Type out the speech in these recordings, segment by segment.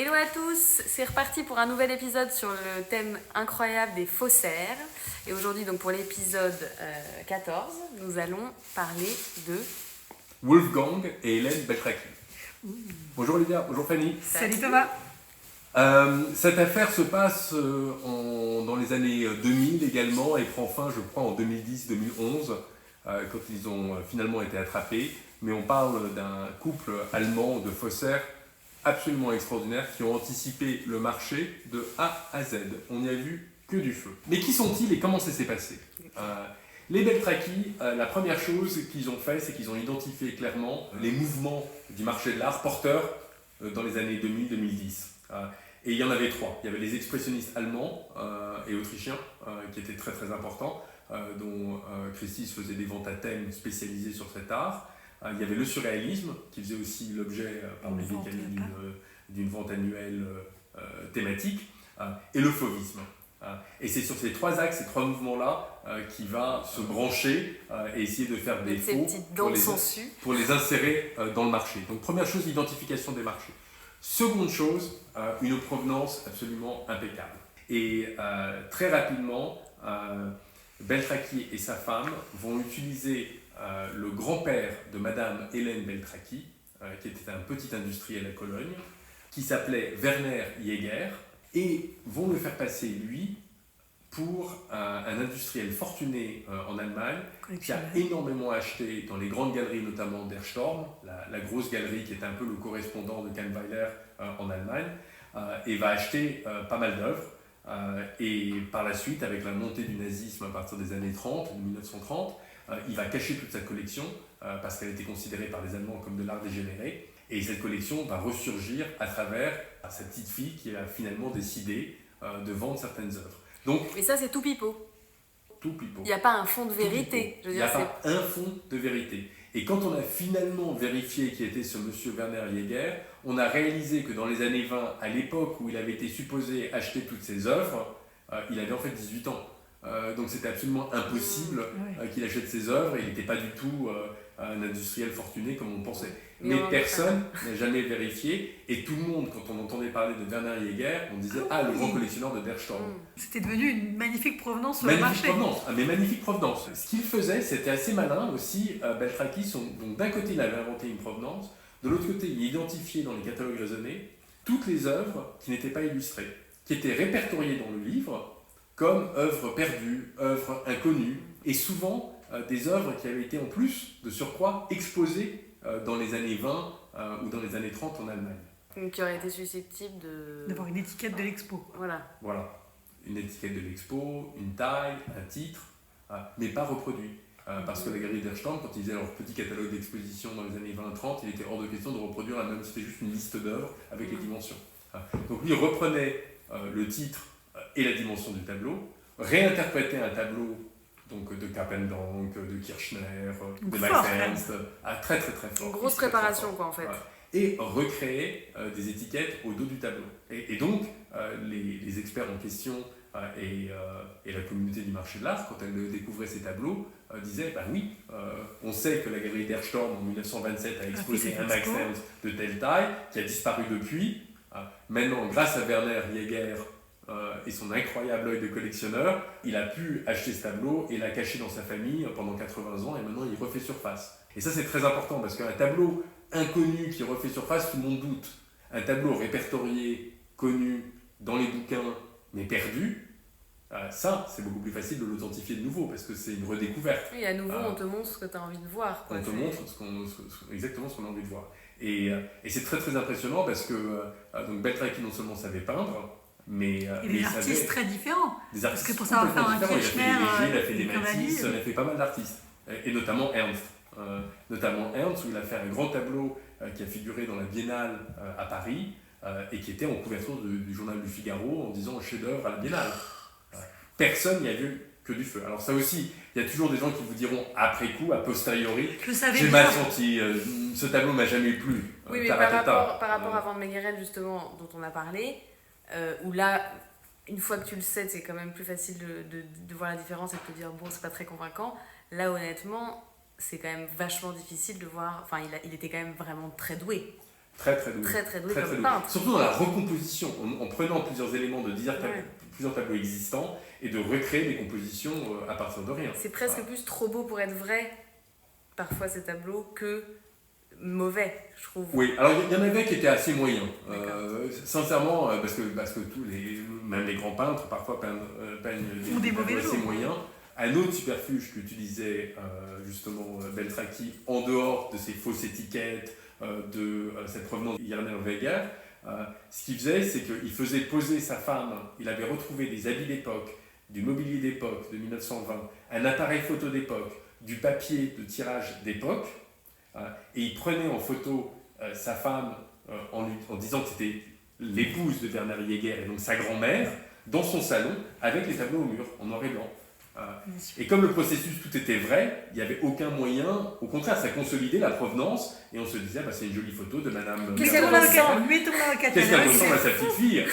Hello à tous, c'est reparti pour un nouvel épisode sur le thème incroyable des faussaires. Et aujourd'hui, donc pour l'épisode 14, nous allons parler de... Wolfgang et Hélène Beltraki. Bonjour Olivia, bonjour Fanny. Salut Thomas. Cette affaire se passe dans les années 2000 également et prend fin, je crois, en 2010-2011, quand ils ont finalement été attrapés. Mais on parle d'un couple allemand de faussaires absolument extraordinaires qui ont anticipé le marché de A à Z. On n'y a vu que du feu. Mais qui sont-ils et comment ça s'est passé Les Beltraki, la première chose qu'ils ont fait, c'est qu'ils ont identifié clairement les mouvements du marché de l'art porteurs dans les années 2000-2010. Et il y en avait trois. Il y avait les expressionnistes allemands et autrichiens, qui étaient très très importants, dont Christie's faisait des ventes à thème spécialisées sur cet art. Il y avait le surréalisme, qui faisait aussi l'objet parmi les canons d'une vente annuelle thématique, et le fauvisme. Et c'est sur ces trois axes, ces trois mouvements-là, qui va se brancher et essayer de faire des faux pour les insérer dans le marché. Donc première chose, l'identification des marchés. Seconde chose, une provenance absolument impeccable. Et très rapidement, Beltraki et sa femme vont utiliser le grand-père de Madame Hélène Beltraki, qui était un petit industriel à Cologne, qui s'appelait Werner Jäger, et vont le faire passer, lui, pour un industriel fortuné en Allemagne, qui a énormément acheté dans les grandes galeries, notamment d'Erstorm, la grosse galerie qui est un peu le correspondant de Kahnweiler en Allemagne, et va acheter pas mal d'œuvres. Et par la suite, avec la montée du nazisme à partir des années 30, de 1930, il va cacher toute sa collection, parce qu'elle était considérée par les Allemands comme de l'art dégénéré. Et cette collection va ressurgir à travers sa petite fille qui a finalement décidé de vendre certaines œuvres. Donc, et ça, c'est tout pipeau. Tout pipeau. Il n'y a pas un fond de vérité. Il n'y a pas un fond de vérité. Et quand on a finalement vérifié qui était ce monsieur Werner Jäger, on a réalisé que dans les années 20, à l'époque où il avait été supposé acheter toutes ses œuvres, il avait en fait 18 ans. Donc c'était absolument impossible qu'il achète ses œuvres, et il n'était pas du tout un industriel fortuné comme on pensait. Mais personne n'a jamais vérifié, et tout le monde, quand on entendait parler de Werner Jäger, on disait « Ah, le grand collectionneur de Bergstrom ». C'était devenu une magnifique provenance sur le marché. Magnifique provenance. Ce qu'il faisait, c'était assez malin aussi. Beltraki, donc d'un côté, il avait inventé une provenance, de l'autre côté, il identifiait dans les catalogues raisonnés toutes les œuvres qui n'étaient pas illustrées, qui étaient répertoriées dans le livre comme œuvres perdues, œuvres inconnues, et souvent des œuvres qui avaient été en plus, de surcroît, exposées dans les années 20 ou dans les années 30 en Allemagne. Donc qui aurait été susceptible d'avoir une étiquette de l'expo. Voilà. Une étiquette de l'expo, une taille, un titre, mais pas reproduit. Parce que la galerie d'Erstorm, quand ils faisaient leur petit catalogue d'exposition dans les années 20-30, il était hors de question de reproduire la même, c'était juste une liste d'œuvres avec les dimensions. Donc lui, il reprenait le titre et la dimension du tableau, réinterprétait un tableau donc de Kappendank, de Kirchner, de Max Ernst, très très très fort. Une grosse préparation quoi en fait. Et recréer des étiquettes au dos du tableau. Et donc, les experts en question et la communauté du marché de l'art, quand elle découvrait ces tableaux, disaient bah oui, on sait que la galerie d'Erstorm en 1927 a exposé un Max Ernst de telle taille, qui a disparu depuis. Maintenant, grâce à Werner Jäger et son incroyable œil de collectionneur, il a pu acheter ce tableau et l'a caché dans sa famille pendant 80 ans, et maintenant il refait surface. Et ça, c'est très important, parce qu'un tableau inconnu qui refait surface, tout le monde doute. Un tableau répertorié, connu, dans les bouquins, mais perdu, ça, c'est beaucoup plus facile de l'authentifier de nouveau, parce que c'est une redécouverte. Oui, à nouveau, on te montre ce que tu as envie de voir. On te montre exactement ce qu'on a envie de voir. Et c'est très très impressionnant, parce que donc Beltraki non seulement savait peindre, mais des artistes très différents. Parce que pour savoir faire un Kirchner, il a fait des Matisse, il a fait pas mal d'artistes, et notamment Ernst. Où il a fait un grand tableau qui a figuré dans la Biennale à Paris et qui était en couverture du journal du Figaro en disant chef-d'œuvre à la Biennale. Personne n'y a vu que du feu. Alors ça aussi, il y a toujours des gens qui vous diront après coup, a posteriori, j'ai mal senti, ce tableau m'a jamais plu. Oui, mais par rapport à Van Meegeren justement, dont on a parlé, où là, une fois que tu le sais, c'est quand même plus facile de voir la différence et de te dire bon, c'est pas très convaincant. Là, honnêtement, c'est quand même vachement difficile de voir. Enfin, il était quand même vraiment très doué. Très très doué. Très doué Très, comme doué. peintre. Surtout dans la recomposition, en prenant plusieurs éléments de plusieurs tableaux existants et de recréer des compositions à partir de rien. C'est presque plus trop beau pour être vrai, parfois ces tableaux, que mauvais, je trouve. Oui, alors il y en avait qui étaient assez moyens. Sincèrement, parce que même les grands peintres parfois peignent des tableaux assez moyens. Un autre superfuge qu'utilisait justement Beltraki, en dehors de ces fausses étiquettes, de cette provenance Irner-Weger, ce qu'il faisait, c'est qu'il faisait poser sa femme, il avait retrouvé des habits d'époque, du mobilier d'époque de 1920, un appareil photo d'époque, du papier de tirage d'époque, et il prenait en photo sa femme en disant que c'était l'épouse de Werner Jaeger et donc sa grand-mère, dans son salon, avec les tableaux au mur, en noir et blanc. Et comme le processus tout était vrai, il n'y avait aucun moyen, au contraire, ça consolidait la provenance, et on se disait, c'est une jolie photo de madame... Qu'est-ce qu'elle ressemble à sa petite fille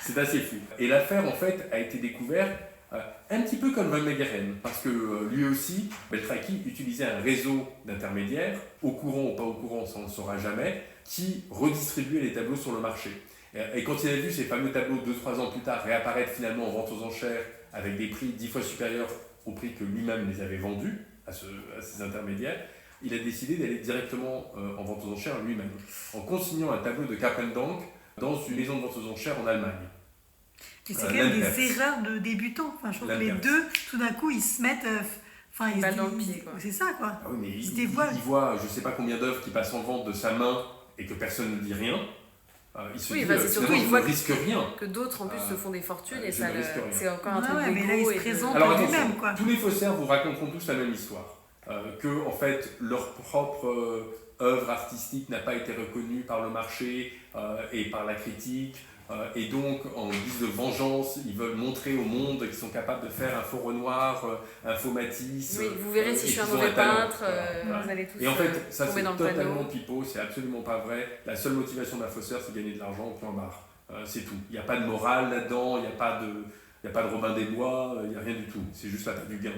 C'est assez fou. Et l'affaire, en fait, a été découverte un petit peu comme Van Meegeren, parce que lui aussi, Beltraki utilisait un réseau d'intermédiaires, au courant ou pas au courant, ça on ne le saura jamais, qui redistribuait les tableaux sur le marché. Et quand il a vu ces fameux tableaux 2-3 ans plus tard réapparaître finalement en vente aux enchères avec des prix 10 fois supérieurs au prix que lui-même les avait vendus à ces intermédiaires, il a décidé d'aller directement en vente aux enchères lui-même, en consignant un tableau de Carpendonck dans une maison de vente aux enchères en Allemagne. Et c'est quand même des erreurs de débutants. Enfin, je trouve que les deux, tout d'un coup, ils se mettent... ils se dans le pied, quoi. C'est ça, quoi. Ah oui, mais il voit je ne sais pas combien d'œuvres qui passent en vente de sa main et que personne ne dit rien. Il se dit, c'est surtout il ne risque rien. Que d'autres en plus se font des fortunes et ça, c'est encore un truc d'égo. Mais là, il se présente lui-même, quoi. Tous les faussaires vous raconteront tous la même histoire. Que, en fait, leur propre œuvre artistique n'a pas été reconnue par le marché et par la critique. Et donc, en guise de vengeance, ils veulent montrer au monde qu'ils sont capables de faire un faux Renoir, un faux Matisse. Oui, vous verrez si je suis un mauvais peintre, vous allez tous et en fait, ça c'est totalement panneau. pipeau, c'est absolument pas vrai. La seule motivation d'un fausseur, c'est gagner de l'argent au point barre. C'est tout. Il n'y a pas de morale là-dedans, il n'y a pas de Robin des Bois, il n'y a rien du tout. C'est juste la table du gain.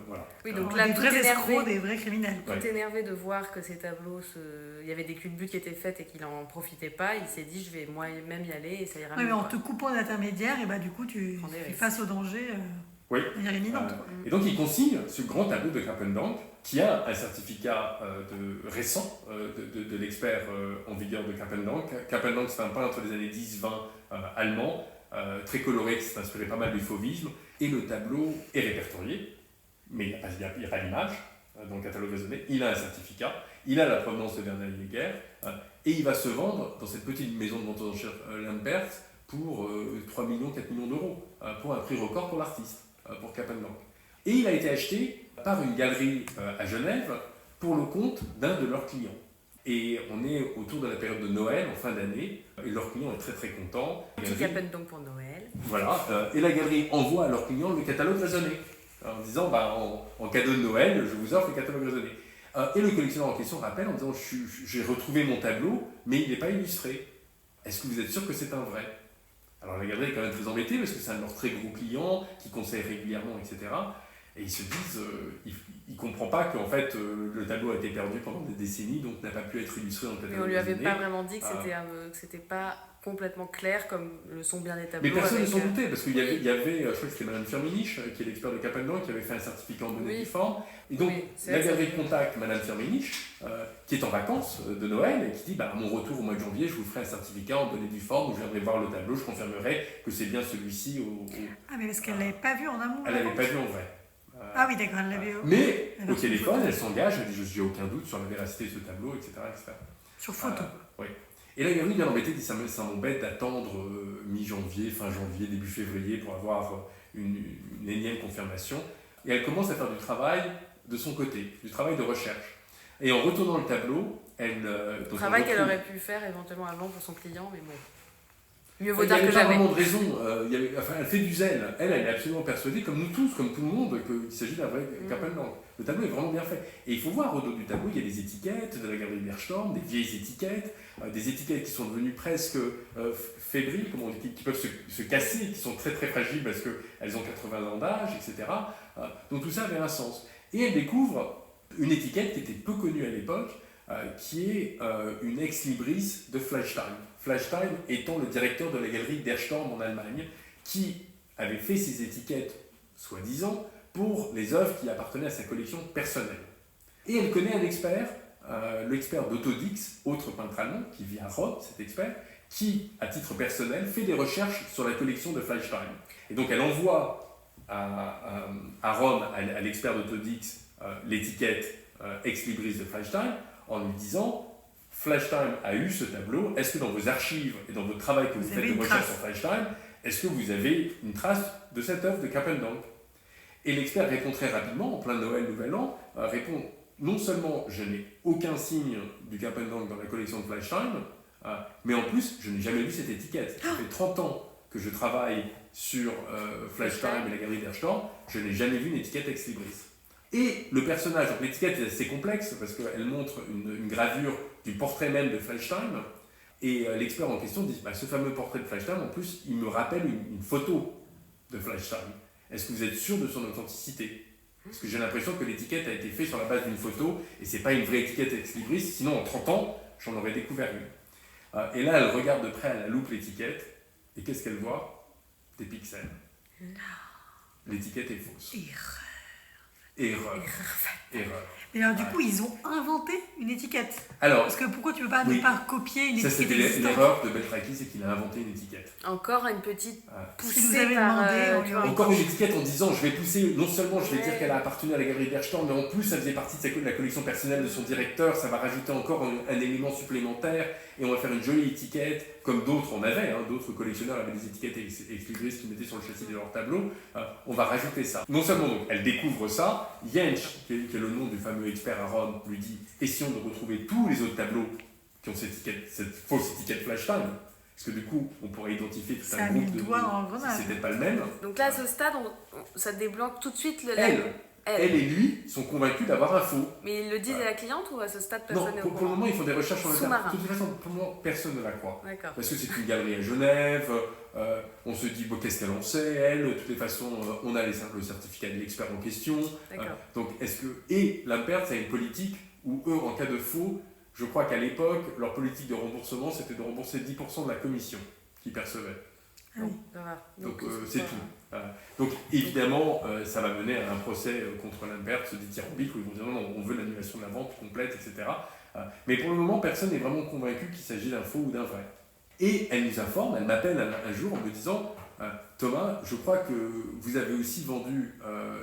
Voilà. Oui, donc là, des vrais escrocs, des vrais criminels. Tout énervé de voir que ces tableaux, il y avait des culbutes qui étaient faites et qu'il n'en profitait pas, il s'est dit, je vais moi-même y aller et ça ira mieux. Mais en te coupant d'intermédiaire, et du coup, tu es face au danger de manière imminente. Et donc, il consigne ce grand tableau de Carpendonck qui a un certificat récent de l'expert en vigueur de Carpendonck. Carpendonck, c'est un peintre des années 10-20 allemand, très coloré, qui s'est inspiré pas mal du fauvisme, et le tableau est répertorié, mais il n'y a pas d'image dans le catalogue raisonné. Il a un certificat, il a la provenance de Werner Jaeger, et il va se vendre dans cette petite maison de vente aux enchères Lambert pour 3 millions, 4 millions d'euros, pour un prix record pour l'artiste, pour Carpendonck. Et il a été acheté par une galerie à Genève pour le compte d'un de leurs clients. Et on est autour de la période de Noël, en fin d'année, et leur client est très très content. Petit Carpendonck pour Noël. Voilà, et la galerie envoie à leur client le catalogue raisonné, en disant en cadeau de Noël, je vous offre le catalogue raisonné. Et le collectionneur en question rappelle en disant j'ai retrouvé mon tableau, mais il n'est pas illustré. Est-ce que vous êtes sûr que c'est un vrai? Alors la galerie est quand même très embêtée parce que c'est un de leurs très gros clients qui conseille régulièrement, etc. Et ils se disent, ils ne comprennent pas qu'en fait le tableau a été perdu pendant des décennies, donc n'a pas pu être illustré dans le catalogue. Mais on lui avait pas vraiment dit que c'était pas complètement clair comme le sont bien les tableaux. Mais personne ne s'en doutait, parce qu'il y avait, je crois que c'était Madame Firmenich, qui est l'expert de Carpendonck, qui avait fait un certificat en bonne et due forme. Et donc la galerie contacte Madame Firmenich, qui est en vacances de Noël, et qui dit à mon retour au mois de janvier, je vous ferai un certificat en bonne et due forme, où je viendrai voir le tableau, je confirmerai que c'est bien celui-ci. Ah, mais parce qu'elle ne l'avait pas vu en amont. Elle ne l'avait pas vu en vrai. Ah oui, d'accord, elle l'avait. Mais au téléphone, elle s'engage, elle dit je n'ai aucun doute sur la véracité de ce tableau, etc. Sur photo. Oui. Et la galerie bien embêtée dit ça m'embête d'attendre mi-janvier, fin janvier, début février pour avoir une énième confirmation. Et elle commence à faire du travail de son côté, du travail de recherche. Et en retournant le tableau, travail qu'elle aurait pu faire éventuellement avant pour son client, mais bon. Mieux vaut tard que jamais. Il n'y a pas vraiment de raison. Elle fait du zèle. Elle est absolument persuadée, comme nous tous, comme tout le monde, qu'il s'agit d'un vrai Carpendonck. Le tableau est vraiment bien fait. Et il faut voir au dos du tableau, il y a des étiquettes de la galerie Bergstorm, des vieilles étiquettes, des étiquettes qui sont devenues presque fébriles, qui peuvent se casser, qui sont très très fragiles parce qu'elles ont 80 ans d'âge, etc. Donc tout ça avait un sens. Et elle découvre une étiquette qui était peu connue à l'époque, qui est une ex-libris de Fleischstein. Fleischstein étant le directeur de la galerie Der Sturm en Allemagne, qui avait fait ses étiquettes, soi-disant, pour les œuvres qui appartenaient à sa collection personnelle. Et elle connaît un expert, l'expert d'Otto Dix, autre peintre allemand, qui vit à Rome, cet expert, qui, à titre personnel, fait des recherches sur la collection de Fleischstein. Et donc elle envoie à Rome, à l'expert d'Otto Dix, l'étiquette ex-libris de Fleischstein, en lui disant « Fleischstein a eu ce tableau, est-ce que dans vos archives et dans votre travail que vous faites de recherche sur Fleischstein, est-ce que vous avez une trace de cette œuvre de Kapendonk ?» Et l'expert répond très rapidement, en plein Noël, Nouvel An, répond « Non seulement je n'ai aucun signe du Kapendonk dans la collection de Fleischstein, mais en plus, je n'ai jamais vu cette étiquette. Ça fait 30 ans que je travaille sur Fleischstein et la galerie Der Sturm, je n'ai jamais vu une étiquette ex-libris. » Et le personnage, donc l'étiquette est assez complexe parce qu'elle montre une gravure du portrait même de Fleischstein. Et l'expert en question dit ce fameux portrait de Fleischstein, en plus, il me rappelle une photo de Fleischstein. Est-ce que vous êtes sûr de son authenticité? Parce que j'ai l'impression que l'étiquette a été faite sur la base d'une photo et c'est pas une vraie étiquette ex-libris, sinon en 30 ans, j'en aurais découvert une. Et là, elle regarde de près à la loupe l'étiquette et qu'est-ce qu'elle voit? Des pixels. Non. L'étiquette est fausse. Erreur. Mais alors du coup, ils ont inventé une étiquette. Alors, parce que pourquoi tu ne peux pas ne pas copier une étiquette? Ça, c'était l'erreur de Beltraki, c'est qu'il a inventé une étiquette. Encore une petite poussée par... Encore une étiquette en disant, je vais pousser, non seulement je vais dire qu'elle a appartenu à la galerie Der Sturm, mais en plus, ça faisait partie de la collection personnelle de son directeur, ça va rajouter encore un élément supplémentaire, et on va faire une jolie étiquette, comme d'autres en avaient, d'autres collectionneurs avaient des étiquettes ex-libris qu'ils mettaient sur le châssis de leur tableau, on va rajouter ça. Non seulement donc, elle découvre ça, Jentsch, qui est le nom du fameux expert à Rome, lui dit « Essayons de retrouver tous les autres tableaux qui ont cette fausse étiquette Fleischstein. » Parce que du coup, on pourrait identifier tout un groupe de... Si c'était pas le même. Donc là, à ce stade, ça débloque tout de suite le... Elle et lui sont convaincus d'avoir un faux. Mais ils le disent à la cliente ou à ce stade, personne n'est au courant? Pour le moment, ils font des recherches en interne. De toute façon, pour le moment, personne ne la croit. Parce que c'est une galerie à Genève, on se dit, qu'est-ce qu'elle en sait, elle? De toutes les façons, on a le certificat de l'expert en question. Donc, Et Lampert, c'est une politique où eux, en cas de faux, je crois qu'à l'époque, leur politique de remboursement, c'était de rembourser 10% de la commission qu'ils percevaient. Donc c'est tout. Donc évidemment, ça va mener à un procès contre Lampert, ce dithyrambique, où ils vont dire non, on veut l'annulation de la vente complète, etc. Mais pour le moment, personne n'est vraiment convaincu qu'il s'agit d'un faux ou d'un vrai. Et elle nous informe, elle m'appelle un jour en me disant Thomas, je crois que vous avez aussi vendu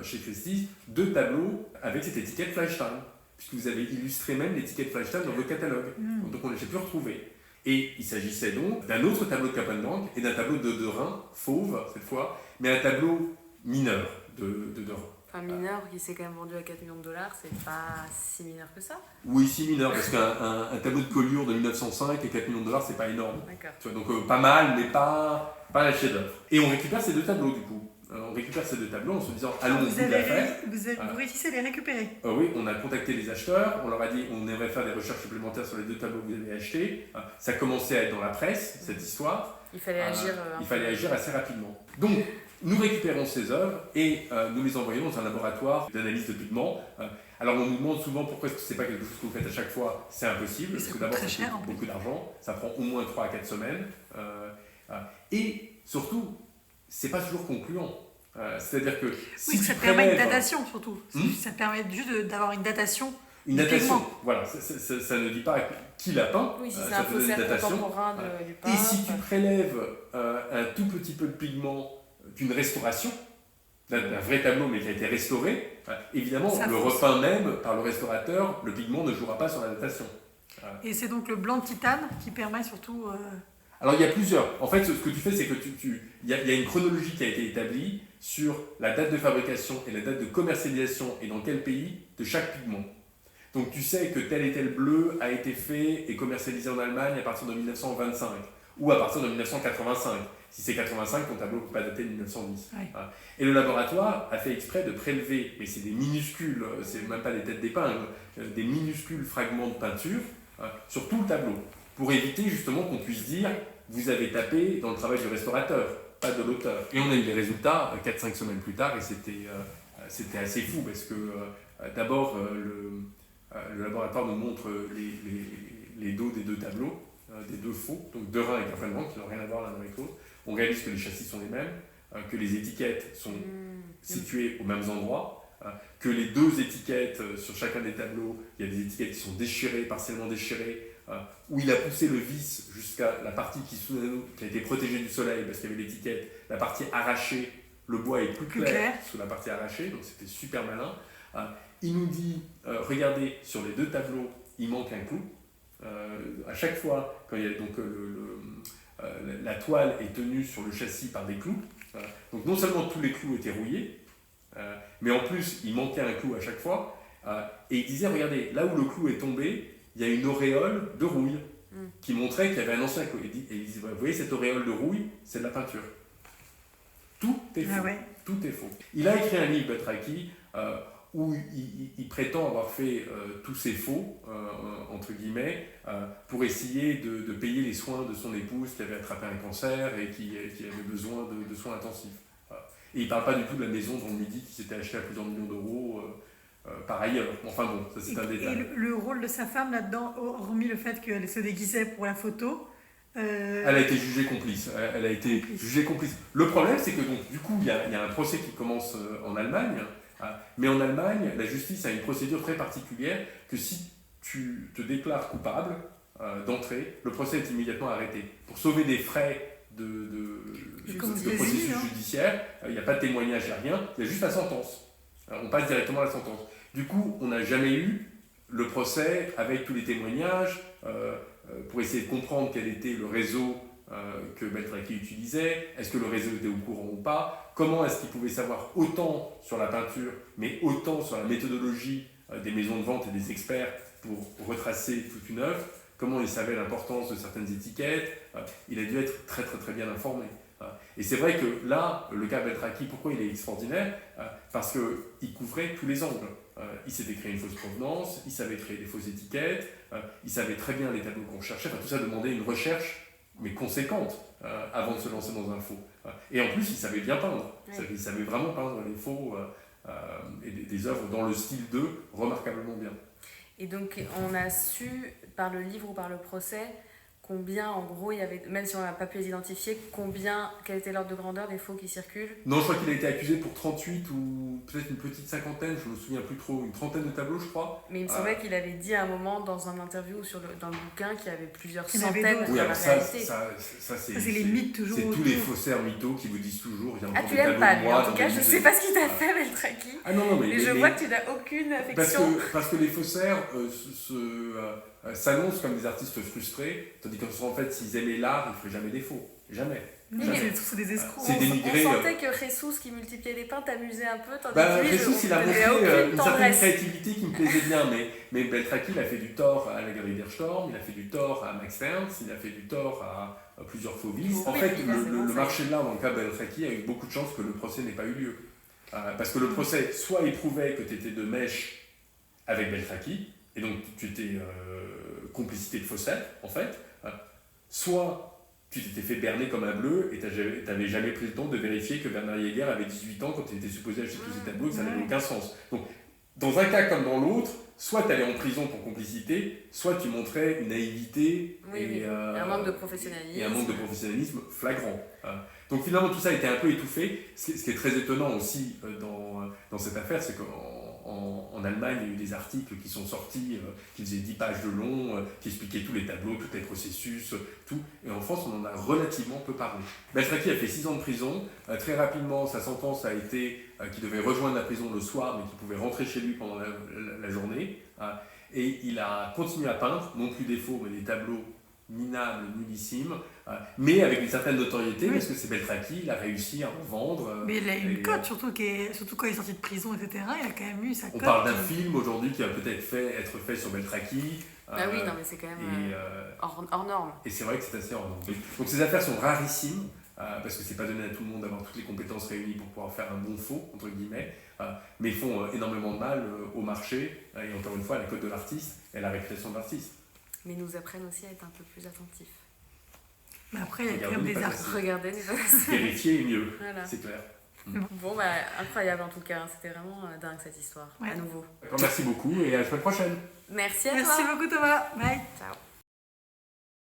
chez Christie's 2 tableaux avec cette étiquette Fleischstein, puisque vous avez illustré même l'étiquette Fleischstein dans votre catalogue. Donc on ne l'a pu retrouver. Et il s'agissait donc d'un autre tableau de Kapendonk et d'un tableau de Derain, fauve cette fois, mais un tableau mineur de Derain. Enfin, mineur qui s'est quand même vendu à 4 millions de dollars, c'est pas si mineur que ça? Oui, si mineur, parce qu'un tableau de Collioure de 1905 et 4 millions de dollars, c'est pas énorme. Tu vois, donc pas mal, mais pas un chef-d'œuvre. Et on récupère ces 2 tableaux du coup. On récupère ces 2 tableaux en se disant allons vous réussissez à les récupérer? Oui, on a contacté les acheteurs, on leur a dit on aimerait faire des recherches supplémentaires sur les 2 tableaux que vous avez achetés. Ça commençait à être dans la presse, cette histoire. Il fallait agir. Il fallait agir assez rapidement. Donc, nous récupérons ces œuvres et nous les envoyons dans un laboratoire d'analyse de pigments. Alors, on nous demande souvent pourquoi est-ce que ce n'est pas quelque chose que vous faites à chaque fois. C'est impossible, parce que d'abord, ça coûte beaucoup d'argent, ça prend au moins 3 à 4 semaines. Et surtout, c'est pas toujours concluant. C'est-à-dire que si ça permet une datation surtout. Ça permet juste d'avoir une datation. Une datation, voilà, ça ne dit pas qui l'a peint, oui, si c'est un faussaire contemporain du peintre. Et si tu prélèves un tout petit peu de pigment d'une restauration, d'un vrai tableau mais qui a été restauré, évidemment, le repeint même par le restaurateur, le pigment ne jouera pas sur la datation. Et c'est donc le blanc de titane qui permet surtout... Alors il y a plusieurs. En fait, ce que tu fais, c'est que il y a une chronologie qui a été établie sur la date de fabrication et la date de commercialisation et dans quel pays de chaque pigment. Donc tu sais que tel et tel bleu a été fait et commercialisé en Allemagne à partir de 1925 ou à partir de 1985. Si c'est 85, ton tableau ne peut pas dater de 1910. Oui. Et le laboratoire a fait exprès de prélever, mais c'est des minuscules, c'est même pas des têtes d'épingle, des minuscules fragments de peinture sur tout le tableau, pour éviter justement qu'on puisse dire vous avez tapé dans le travail du restaurateur, pas de l'auteur. Et on a eu les résultats 4-5 semaines plus tard et c'était assez fou parce que d'abord le laboratoire nous montre les dos des deux tableaux, des deux faux, donc de Rhin et Grafenbrand, qui n'ont rien à voir l'un avec l'autre. On réalise que les châssis sont les mêmes, que les étiquettes sont situées aux mêmes endroits, que les deux étiquettes sur chacun des tableaux, il y a des étiquettes qui sont déchirées, partiellement déchirées, où il a poussé le vis jusqu'à la partie qui a été protégée du soleil parce qu'il y avait l'étiquette, la partie arrachée, le bois est plus clair sous la partie arrachée, donc c'était super malin. Il nous dit, regardez, sur les deux tableaux, il manque un clou. À chaque fois, quand il y a, donc, la toile est tenue sur le châssis par des clous, donc non seulement tous les clous étaient rouillés, mais en plus il manquait un clou à chaque fois, et il disait, regardez, là où le clou est tombé, il y a une auréole de rouille qui montrait qu'il y avait un ancien clou. Et il disait, vous voyez cette auréole de rouille, c'est de la peinture. Tout est faux. Tout est faux. Il a écrit un livre, Beltraki, où il prétend avoir fait tous ces faux, entre guillemets, pour essayer de payer les soins de son épouse qui avait attrapé un cancer et qui avait besoin de soins intensifs. Et il ne parle pas du tout de la maison dans le Midi qui s'était achetée à plusieurs millions d'euros par ailleurs. Enfin bon, ça c'est un détail. Et le rôle de sa femme là-dedans, hormis le fait qu'elle se déguisait pour la photo, elle a été jugée complice. Elle a été jugée complice. Le problème, c'est que donc, du coup, il y a un procès qui commence en Allemagne. Mais en Allemagne, la justice a une procédure très particulière que si tu te déclares coupable d'entrée, le procès est immédiatement arrêté. Pour sauver des frais de processus judiciaire, il n'y a pas de témoignage, il n'y a rien, il y a juste la sentence. On passe directement à la sentence. Du coup, on n'a jamais eu le procès avec tous les témoignages pour essayer de comprendre quel était le réseau que Beltraki utilisait, est-ce que le réseau était au courant ou pas, comment est-ce qu'il pouvait savoir autant sur la peinture, mais autant sur la méthodologie des maisons de vente et des experts pour retracer toute une œuvre, comment il savait l'importance de certaines étiquettes, il a dû être très très très bien informé. Et c'est vrai que là, le cas Beltraki, pourquoi il est extraordinaire ? Parce qu'il couvrait tous les angles. Il s'était créé une fausse provenance, il savait créer des fausses étiquettes, il savait très bien les tableaux qu'on cherchait, tout ça demandait une recherche mais conséquente avant de se lancer dans un faux. Et en plus, il savait bien peindre. Ouais. Il savait vraiment peindre les faux et des œuvres dans le style 2 remarquablement bien. Et donc, on a su, par le livre ou par le procès, combien, en gros, il y avait, même si on n'a pas pu les identifier, quel était l'ordre de grandeur des faux qui circulent ? Non, je crois qu'il a été accusé pour 38 ou peut-être une petite cinquantaine, je ne me souviens plus trop, une trentaine de tableaux, je crois. Mais il me semblait qu'il avait dit à un moment dans un interview ou dans le bouquin qu'il y avait plusieurs centaines dans la réalité. Ça, c'est les mythes toujours. C'est tous les faussaires mythos qui vous disent toujours. Tu l'aimes pas, lui, en tout cas, je ne sais pas ce qu'il t'a fait, Beltraki. Ah non, mais je vois que tu n'as aucune affection. Parce que les faussaires s'annoncent comme des artistes frustrés, tandis qu'en fait, s'ils aimaient l'art, ils ne feraient jamais des faux. Jamais. C'est des escrocs. C'est dénigré. On sentait que Jesus, qui multipliait les pains, t'amusait un peu, tandis que lui, Jesus, il a montré une certaine créativité qui me plaisait bien, mais Beltraki, il a fait du tort à la Galerie der Storm, il a fait du tort à Max Ernst, il a fait du tort à plusieurs fauvistes. En fait, le marché de l'art, dans le cas de Beltraki, a eu beaucoup de chance que le procès n'ait pas eu lieu. Parce que le procès, soit il prouvait que tu étais de mèche avec Beltraki, et donc tu étais complicité de faussaire, en fait, soit tu t'étais fait berner comme un bleu et tu n'avais jamais pris le temps de vérifier que Bernard Jäger avait 18 ans quand il était supposé acheter tous ces tableaux et que ça n'avait aucun sens. Donc, dans un cas comme dans l'autre, soit tu allais en prison pour complicité, soit tu montrais une naïveté et un manque de professionnalisme. Et un manque de professionnalisme flagrant. Donc finalement, tout ça a été un peu étouffé. Ce qui est très étonnant aussi dans cette affaire, c'est qu'en Allemagne, il y a eu des articles qui sont sortis, qui faisaient 10 pages de long, qui expliquaient tous les tableaux, tous les processus, tout. Et en France, on en a relativement peu parlé. Beltraki a fait 6 ans de prison. Très rapidement, sa sentence a été qu'il devait rejoindre la prison le soir, mais qu'il pouvait rentrer chez lui pendant la journée. Et il a continué à peindre, non plus des faux, mais des tableaux minables, nullissimes, mais avec une certaine notoriété, parce que c'est Beltraki, il a réussi à en vendre. Mais il a eu une cote, surtout quand il est sorti de prison, etc. Il a quand même eu sa cote. On parle d'un film aujourd'hui qui va peut-être être fait sur Beltraki. Oui, non, mais c'est quand même hors norme. Et c'est vrai que c'est assez hors norme. Donc ces affaires sont rarissimes, parce que c'est pas donné à tout le monde d'avoir toutes les compétences réunies pour pouvoir faire un bon faux, entre guillemets, mais font énormément de mal au marché, et encore une fois à la cote de l'artiste et à la réputation de l'artiste. Mais nous apprennent aussi à être un peu plus attentifs. Mais après, il y a quand même des artistes. Regardez, vérifier est mieux, voilà. C'est clair. Bon, bah, incroyable en tout cas. C'était vraiment dingue cette histoire, à nouveau. D'accord, merci beaucoup et à la semaine prochaine. Merci à toi. Merci beaucoup Thomas. Bye. Ciao.